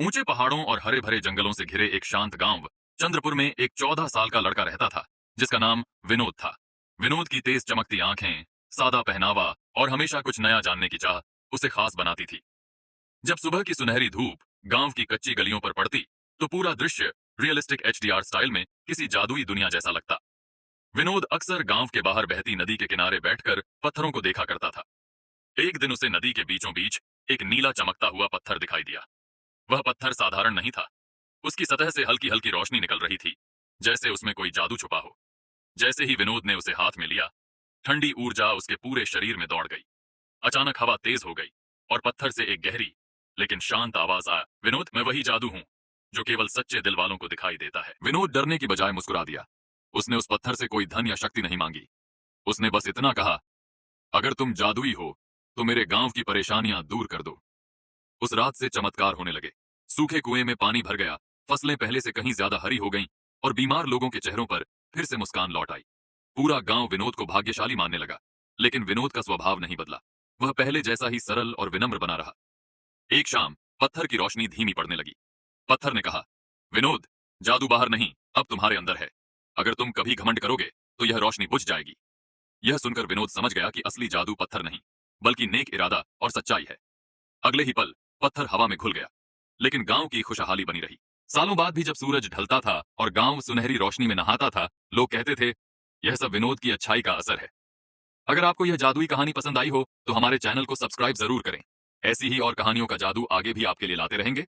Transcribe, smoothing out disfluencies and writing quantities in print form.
ऊंचे पहाड़ों और हरे भरे जंगलों से घिरे एक शांत गांव चंद्रपुर में एक 14 साल का लड़का रहता था, जिसका नाम विनोद था। विनोद की तेज चमकती आंखें, सादा पहनावा और हमेशा कुछ नया जानने की चाह उसे खास बनाती थी। जब सुबह की सुनहरी धूप गांव की कच्ची गलियों पर पड़ती, तो पूरा दृश्य रियलिस्टिक एचडीआर स्टाइल में किसी जादुई दुनिया जैसा लगता। विनोद अक्सर गांव के बाहर बहती नदी के किनारे बैठकर पत्थरों को देखा करता था। एक दिन उसे नदी के बीचों बीच एक नीला चमकता हुआ पत्थर दिखाई दिया। वह पत्थर साधारण नहीं था। उसकी सतह से हल्की हल्की रोशनी निकल रही थी, जैसे उसमें कोई जादू छुपा हो। जैसे ही विनोद ने उसे हाथ में लिया, ठंडी ऊर्जा उसके पूरे शरीर में दौड़ गई। अचानक हवा तेज हो गई और पत्थर से एक गहरी लेकिन शांत आवाज आया, विनोद, मैं वही जादू हूं जो केवल सच्चे दिल वालों को दिखाई देता है। विनोद डरने की बजाय मुस्कुरा दिया। उसने उस पत्थर से कोई धन या शक्ति नहीं मांगी। उसने बस इतना कहा, अगर तुम जादुई हो तो मेरे गांव की परेशानियां दूर कर दो। उस रात से चमत्कार होने लगे। सूखे कुएं में पानी भर गया, फसलें पहले से कहीं ज्यादा हरी हो गईं और बीमार लोगों के चेहरों पर फिर से मुस्कान लौट आई। पूरा गांव विनोद को भाग्यशाली मानने लगा। लेकिन विनोद का स्वभाव नहीं बदला। वह पहले जैसा ही सरल और विनम्र बना रहा। एक शाम पत्थर की रोशनी धीमी पड़ने लगी। पत्थर ने कहा, विनोद, जादू बाहर नहीं, अब तुम्हारे अंदर है। अगर तुम कभी घमंड करोगे तो यह रोशनी बुझ जाएगी। यह सुनकर विनोद समझ गया कि असली जादू पत्थर नहीं, बल्कि नेक इरादा और सच्चाई है। अगले ही पल पत्थर हवा में घुल गया, लेकिन गांव की खुशहाली बनी रही। सालों बाद भी जब सूरज ढलता था और गांव सुनहरी रोशनी में नहाता था, लोग कहते थे, यह सब विनोद की अच्छाई का असर है। अगर आपको यह जादुई कहानी पसंद आई हो तो हमारे चैनल को सब्सक्राइब जरूर करें। ऐसी ही और कहानियों का जादू आगे भी आपके लिए लाते रहेंगे।